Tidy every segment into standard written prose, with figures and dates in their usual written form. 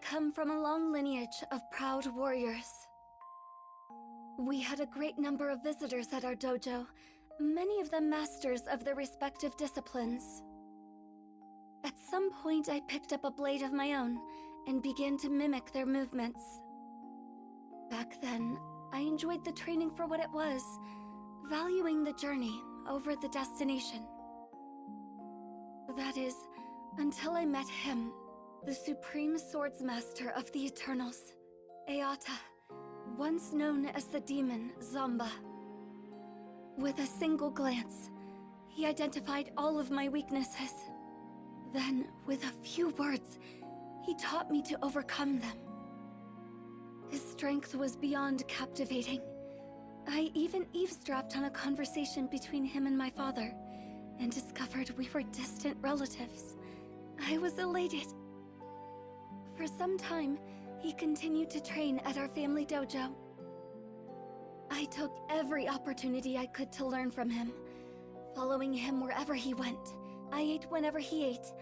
come from a long lineage of proud warriors. We had a great number of visitors at our dojo, many of them masters of their respective disciplines. At some point, I picked up a blade of my own and began to mimic their movements. Back then, I enjoyed the training for what it was, valuing the journey over the destination. That is, until I met him, the supreme swordsmaster of the Eternals, Eata, once known as the demon Zamba. With a single glance, he identified all of my weaknesses. Then, with a few words, he taught me to overcome them. His strength was beyond captivating. I even eavesdropped on a conversation between him and my father, and discovered we were distant relatives. I was elated. For some time, he continued to train at our family dojo. I took every opportunity I could to learn from him, following him wherever he went. I ate whenever he ate.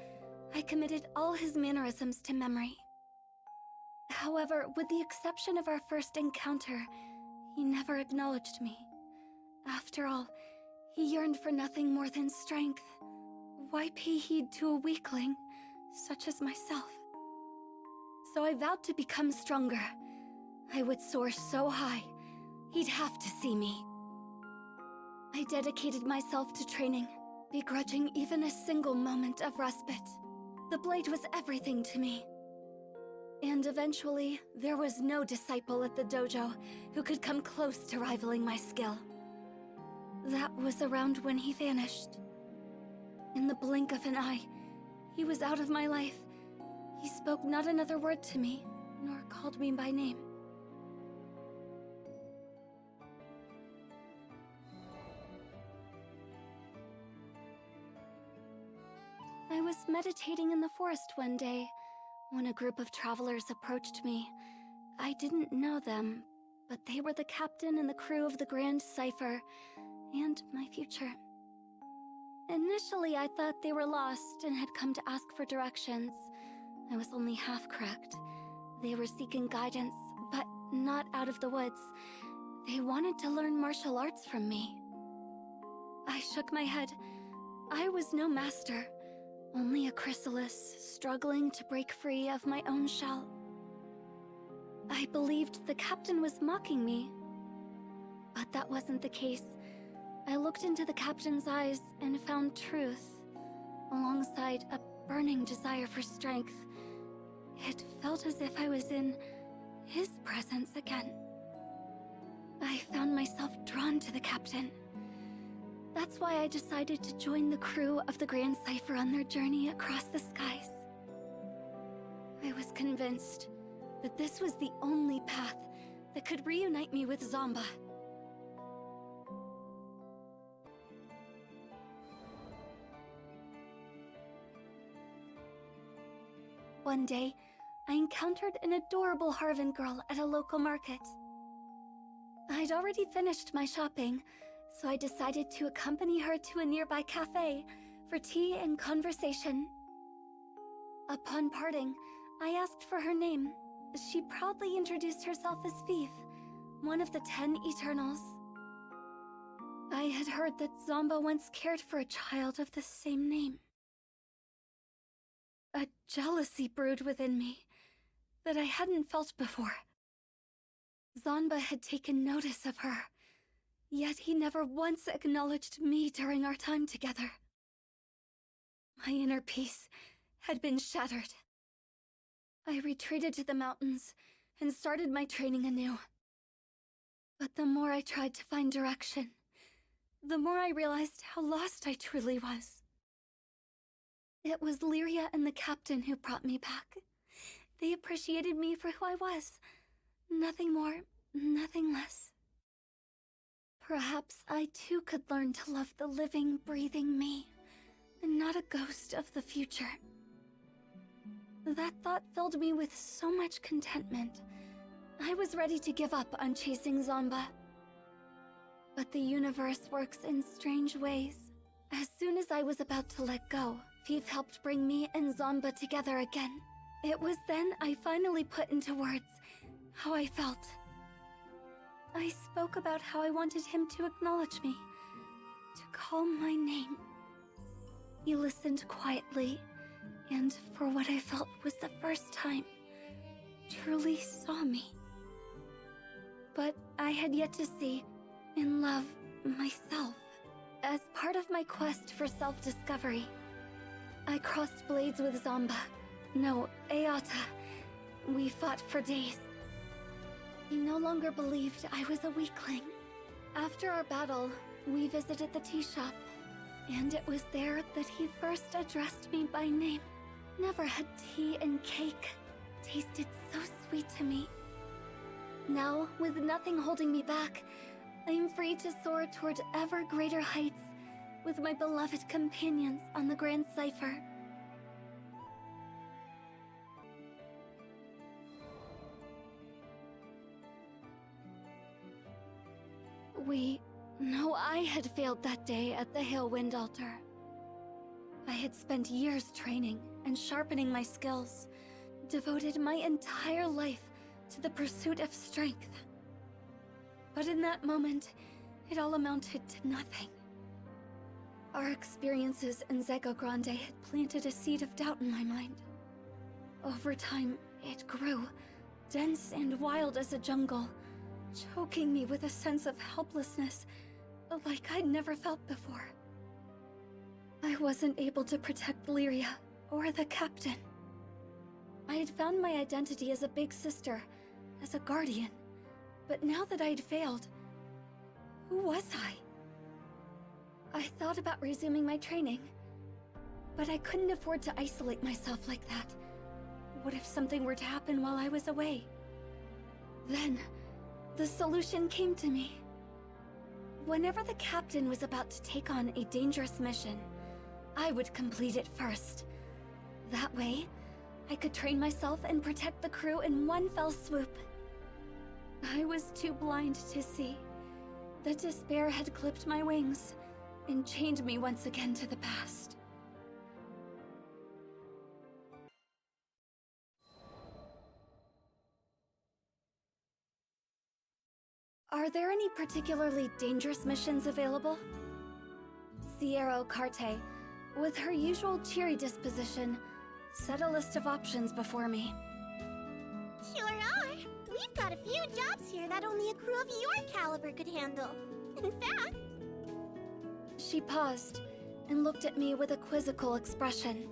I committed all his mannerisms to memory. However, with the exception of our first encounter, he never acknowledged me. After all, he yearned for nothing more than strength. Why pay heed to a weakling, such as myself? So I vowed to become stronger. I would soar so high, he'd have to see me. I dedicated myself to training, begrudging even a single moment of respite. The blade was everything to me. And eventually, there was no disciple at the dojo who could come close to rivaling my skill. That was around when he vanished. In the blink of an eye, he was out of my life. He spoke not another word to me, nor called me by name. I was meditating in the forest one day when a group of travelers approached me. I didn't know them, but they were the captain and the crew of the Grand Cipher, and my future. Initially, I thought they were lost and had come to ask for directions. I was only half correct. They were seeking guidance, but not out of the woods. They wanted to learn martial arts from me. I shook my head. I was no master, only a chrysalis struggling to break free of my own shell. I believed the captain was mocking me, but that wasn't the case. I looked into the captain's eyes and found truth, alongside a burning desire for strength. It felt as if I was in his presence again. I found myself drawn to the captain. That's why I decided to join the crew of the Grand Cipher on their journey across the skies. I was convinced that this was the only path that could reunite me with Zamba. One day, I encountered an adorable Harvan girl at a local market. I'd already finished my shopping, so I decided to accompany her to a nearby cafe for tea and conversation. Upon parting, I asked for her name. She proudly introduced herself as Fief, one of the 10 Eternals. I had heard that Zamba once cared for a child of the same name. A jealousy brewed within me that I hadn't felt before. Zamba had taken notice of her, yet he never once acknowledged me during our time together. My inner peace had been shattered. I retreated to the mountains and started my training anew. But the more I tried to find direction, the more I realized how lost I truly was. It was Lyria and the captain who brought me back. They appreciated me for who I was. Nothing more, nothing less. Perhaps I too could learn to love the living, breathing me, and not a ghost of the future. That thought filled me with so much contentment. I was ready to give up on chasing Zamba. But the universe works in strange ways. As soon as I was about to let go, Fief helped bring me and Zamba together again. It was then I finally put into words how I felt. I spoke about how I wanted him to acknowledge me, to call my name. He listened quietly, and for what I felt was the first time, truly saw me. But I had yet to see and love myself. As part of my quest for self-discovery, I crossed blades with Zomba. No, Eata. We fought for days. He no longer believed I was a weakling. After our battle, we visited the tea shop, and it was there that he first addressed me by name. Never had tea and cake tasted so sweet to me. Now, with nothing holding me back, I am free to soar toward ever greater heights with my beloved companions on the Grand Cipher. I had failed that day at the Hill Wind Altar. I had spent years training and sharpening my skills, devoted my entire life to the pursuit of strength. But in that moment, it all amounted to nothing. Our experiences in Zego Grande had planted a seed of doubt in my mind. Over time, it grew, dense and wild as a jungle, choking me with a sense of helplessness like I'd never felt before. I wasn't able to protect Lyria or the captain. I had found my identity as a big sister, as a guardian, but now that I'd failed, who was I? I thought about resuming my training, but I couldn't afford to isolate myself like that. What if something were to happen while I was away? Then, the solution came to me. Whenever the captain was about to take on a dangerous mission, I would complete it first. That way, I could train myself and protect the crew in one fell swoop. I was too blind to see that despair had clipped my wings and chained me once again to the past. Are there any particularly dangerous missions available? Sierra Carte, with her usual cheery disposition, set a list of options before me. Sure are. We've got a few jobs here that only a crew of your caliber could handle. In fact... She paused and looked at me with a quizzical expression.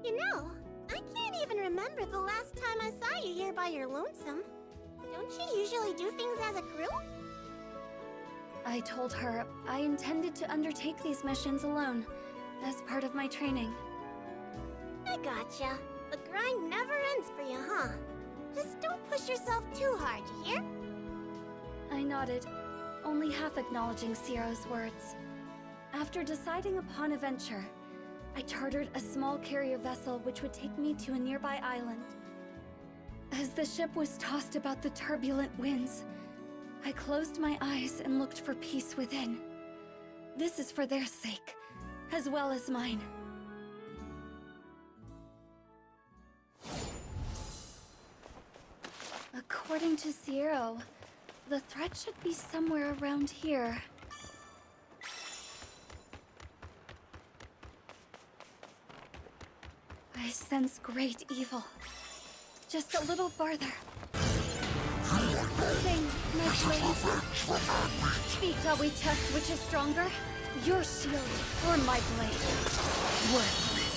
You know, I can't even remember the last time I saw you here by your lonesome. Don't you usually do things as a crew? I told her I intended to undertake these missions alone, as part of my training. I gotcha. The grind never ends for you, huh? Just don't push yourself too hard, you hear? I nodded, only half acknowledging Sierra's words. After deciding upon a venture, I chartered a small carrier vessel which would take me to a nearby island. As the ship was tossed about the turbulent winds, I closed my eyes and looked for peace within. This is for their sake, as well as mine. According to Sierra, the threat should be somewhere around here. I sense great evil. Just a little farther. Sing, my blade. Speak while we test which is stronger, your shield or my blade. Worthless.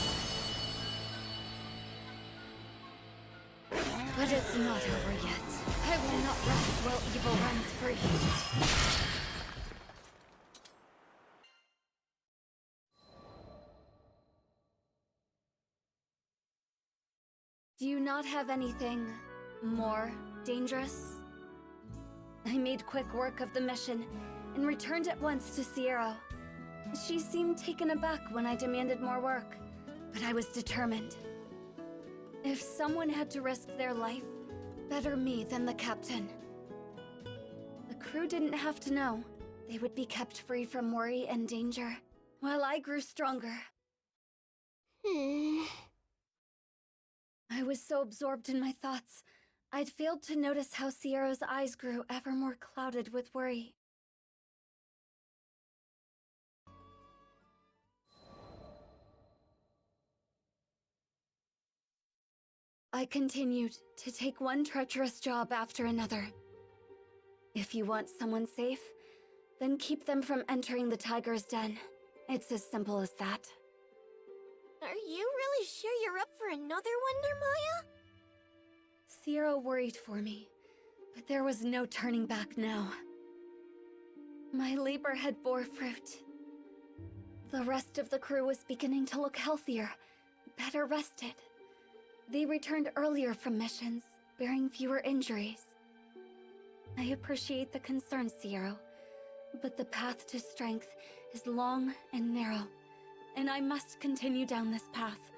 But it's not over yet. I will not rest while evil runs free. Do you not have anything more dangerous? I made quick work of the mission and returned at once to Sierra. She seemed taken aback when I demanded more work, but I was determined. If someone had to risk their life, better me than the captain. The crew didn't have to know. They would be kept free from worry and danger, while I grew stronger. I was so absorbed in my thoughts, I'd failed to notice how Sierra's eyes grew ever more clouded with worry. I continued to take one treacherous job after another. If you want someone safe, then keep them from entering the tiger's den. It's as simple as that. Are you really sure you're up for another one, Narmaya? Sierra worried for me, but there was no turning back now. My labor had bore fruit. The rest of the crew was beginning to look healthier, better rested. They returned earlier from missions, bearing fewer injuries. I appreciate the concern, Sierra, but the path to strength is long and narrow, and I must continue down this path,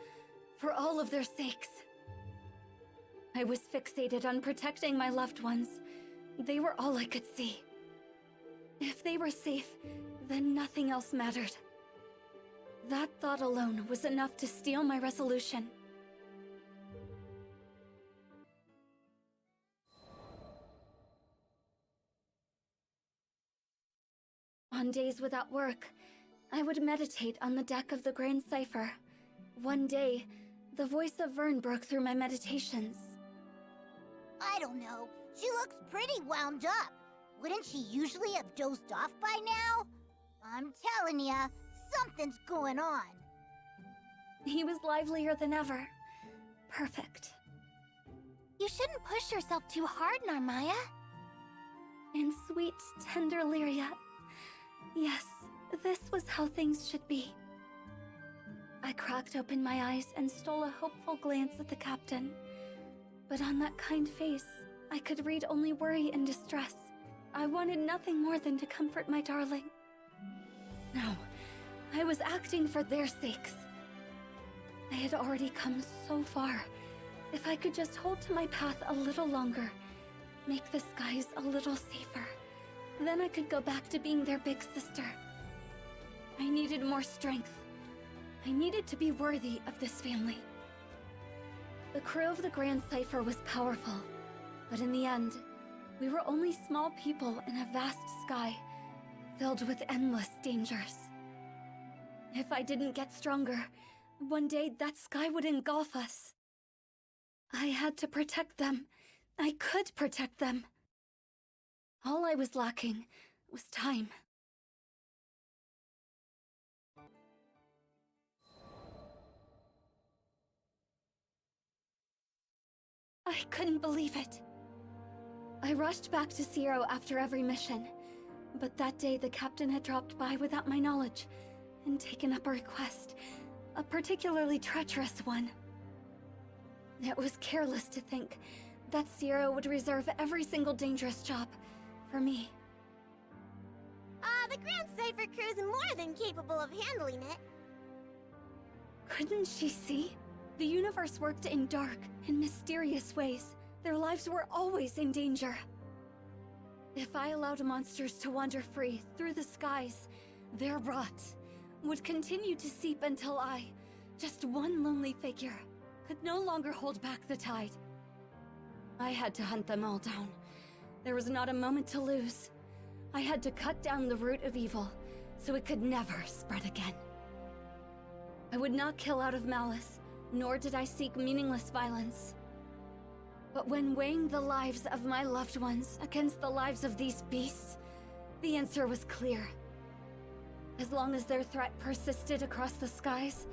for all of their sakes. I was fixated on protecting my loved ones. They were all I could see. If they were safe, then nothing else mattered. That thought alone was enough to steel my resolution. On days without work, I would meditate on the deck of the Grand Cipher. One day, the voice of Vern broke through my meditations. I don't know. She looks pretty wound up. Wouldn't she usually have dozed off by now? I'm telling ya, something's going on. He was livelier than ever. Perfect. You shouldn't push yourself too hard, Narmaya. And sweet, tender Lyria. Yes, this was how things should be. I cracked open my eyes and stole a hopeful glance at the captain. But on that kind face, I could read only worry and distress. I wanted nothing more than to comfort my darling. No, I was acting for their sakes. I had already come so far. If I could just hold to my path a little longer, make the skies a little safer, then I could go back to being their big sister. I needed more strength. I needed to be worthy of this family. The crew of the Grand Cipher was powerful, but in the end, we were only small people in a vast sky, filled with endless dangers. If I didn't get stronger, one day that sky would engulf us. I had to protect them. I could protect them. All I was lacking was time. I couldn't believe it. I rushed back to Zero after every mission, but that day the captain had dropped by without my knowledge and taken up a request, a particularly treacherous one. It was careless to think that Zero would reserve every single dangerous job for me. The Grand Cipher crew's more than capable of handling it. Couldn't she see? The universe worked in dark and mysterious ways. Their lives were always in danger. If I allowed monsters to wander free through the skies, their rot would continue to seep until I, just one lonely figure, could no longer hold back the tide. I had to hunt them all down. There was not a moment to lose. I had to cut down the root of evil, so it could never spread again. I would not kill out of malice, nor did I seek meaningless violence. But when weighing the lives of my loved ones against the lives of these beasts, the answer was clear. As long as their threat persisted across the skies,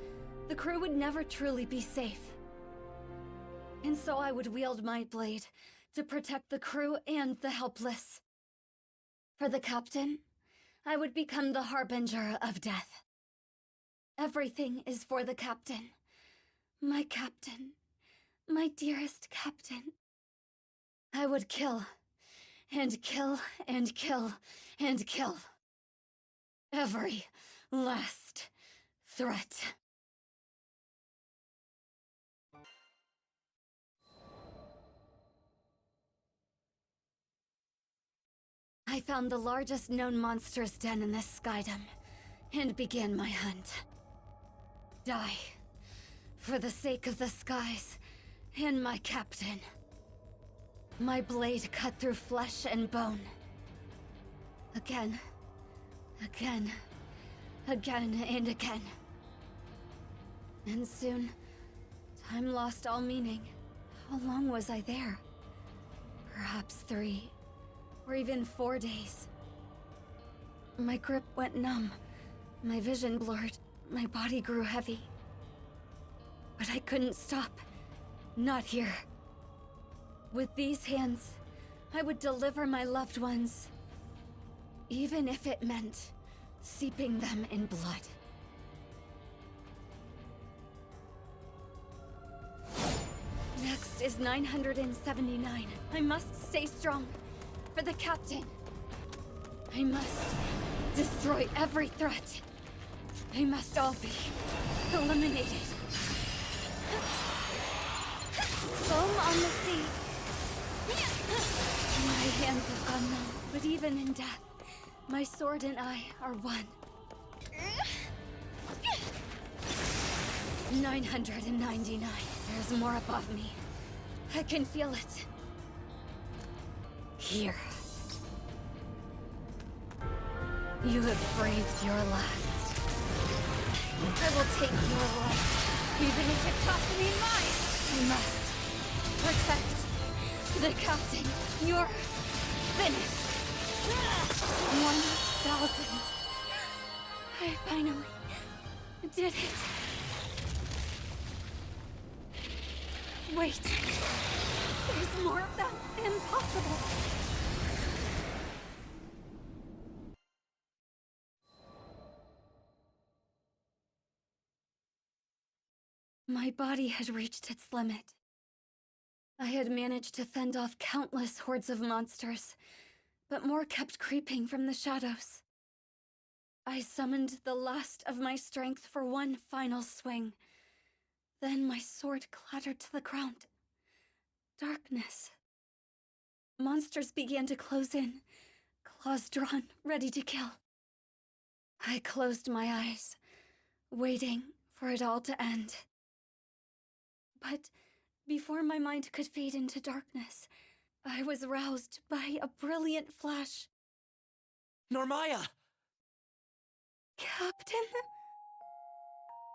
the crew would never truly be safe. And so I would wield my blade to protect the crew and the helpless. For the captain, I would become the harbinger of death. Everything is for the captain. My captain. My dearest captain. I would kill, and kill, and kill, and kill. Every last threat. I found the largest known monster's den in this skydom, and began my hunt. Die. For the sake of the skies, And my captain. My blade cut through flesh and bone. Again, again, again and again. And soon, time lost all meaning. How long was I there? Perhaps 3, or even 4 days. My grip went numb, my vision blurred, my body grew heavy. But I couldn't stop. Not here. With these hands, I would deliver my loved ones. Even if it meant steeping them in blood. Next is 979. I must stay strong. For the captain. I must destroy every threat. They must all be eliminated. Foam on the sea. My hands have gone numb, but even in death, my sword and I are one. 999. There's more above me. I can feel it. Here. You have breathed your last. I will take your life, even if it costs me mine. You must protect the captain. You're finished. 1,000. I finally did it. Wait. There's more of them. Impossible. My body had reached its limit. I had managed to fend off countless hordes of monsters, but more kept creeping from the shadows. I summoned the last of my strength for one final swing. Then my sword clattered to the ground. Darkness. Monsters began to close in, claws drawn, ready to kill. I closed my eyes, waiting for it all to end. But before my mind could fade into darkness, I was roused by a brilliant flash. Narmaya! Captain?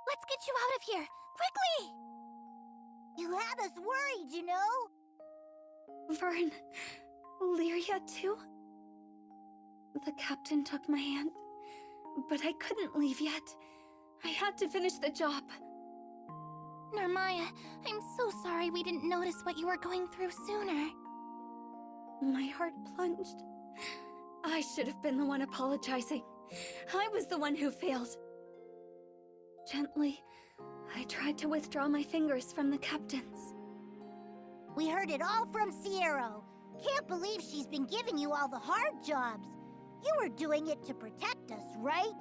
Let's get you out of here! Quickly! You had us worried, you know? Vern, Lyria too? The captain took my hand, but I couldn't leave yet. I had to finish the job. Narmaya, I'm so sorry we didn't notice what you were going through sooner. My heart plunged. I should have been the one apologizing. I was the one who failed. Gently, I tried to withdraw my fingers from the captain's. We heard it all from Sierra. Can't believe she's been giving you all the hard jobs. You were doing it to protect us, right?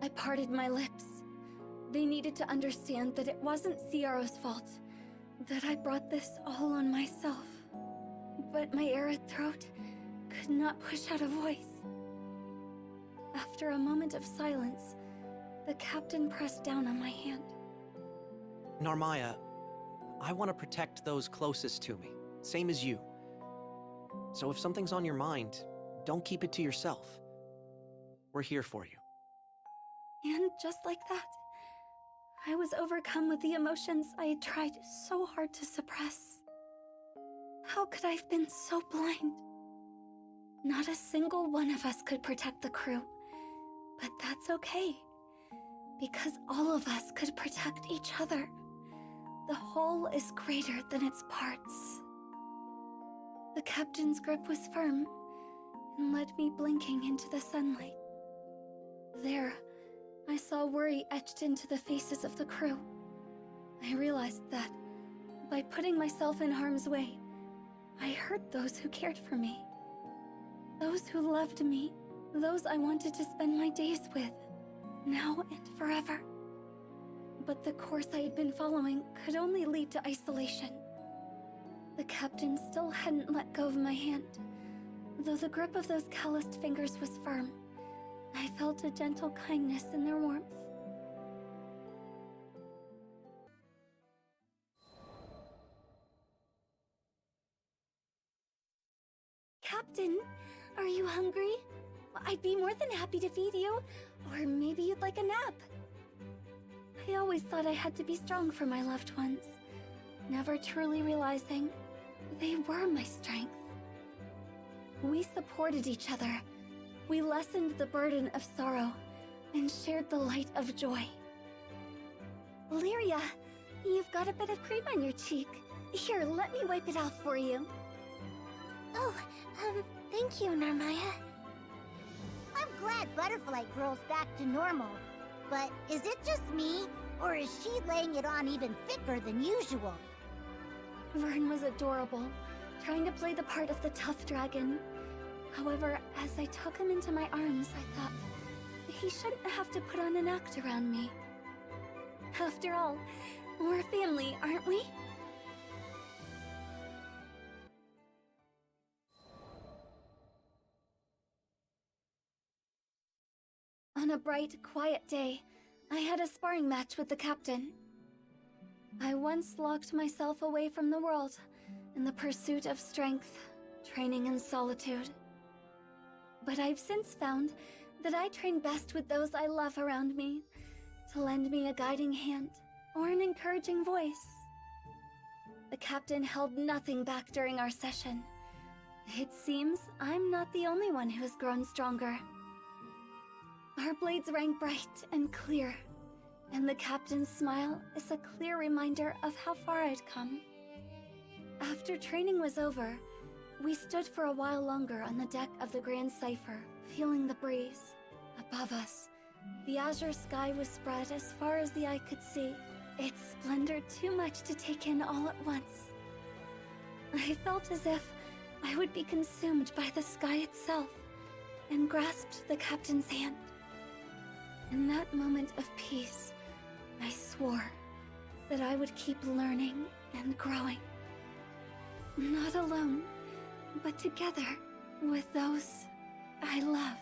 I parted my lips. They needed to understand that it wasn't Sierra's fault, that I brought this all on myself. But my arid throat could not push out a voice. After a moment of silence, the captain pressed down on my hand. Narmaya, I want to protect those closest to me, same as you. So if something's on your mind, don't keep it to yourself. We're here for you. And just like that, I was overcome with the emotions I had tried so hard to suppress. How could I have been so blind? Not a single one of us could protect the crew, but that's okay, because all of us could protect each other. The whole is greater than its parts. The captain's grip was firm and led me blinking into the sunlight. There, I saw worry etched into the faces of the crew. I realized that, by putting myself in harm's way, I hurt those who cared for me. Those who loved me, those I wanted to spend my days with, now and forever. But the course I had been following could only lead to isolation. The captain still hadn't let go of my hand, though the grip of those calloused fingers was firm. I felt a gentle kindness in their warmth. Captain, are you hungry? I'd be more than happy to feed you, or maybe you'd like a nap. I always thought I had to be strong for my loved ones, never truly realizing they were my strength. We supported each other. We lessened the burden of sorrow and shared the light of joy. Lyria, you've got a bit of cream on your cheek. Here, let me wipe it off for you. Oh, thank you, Narmaya. I'm glad Butterfly Girl's back to normal. But is it just me, or is she laying it on even thicker than usual? Vern was adorable, trying to play the part of the tough dragon. However, as I took him into my arms, I thought, he shouldn't have to put on an act around me. After all, we're family, aren't we? On a bright, quiet day, I had a sparring match with the captain. I once locked myself away from the world in the pursuit of strength, training in solitude. But I've since found that I train best with those I love around me, to lend me a guiding hand or an encouraging voice. The captain held nothing back during our session. It seems I'm not the only one who has grown stronger. Our blades rang bright and clear, and the captain's smile is a clear reminder of how far I'd come. After training was over, we stood for a while longer on the deck of the Grand Cipher, feeling the breeze. Above us, the azure sky was spread as far as the eye could see, its splendor too much to take in all at once. I felt as if I would be consumed by the sky itself, and grasped the captain's hand. In that moment of peace, I swore that I would keep learning and growing. Not alone, but together with those I love.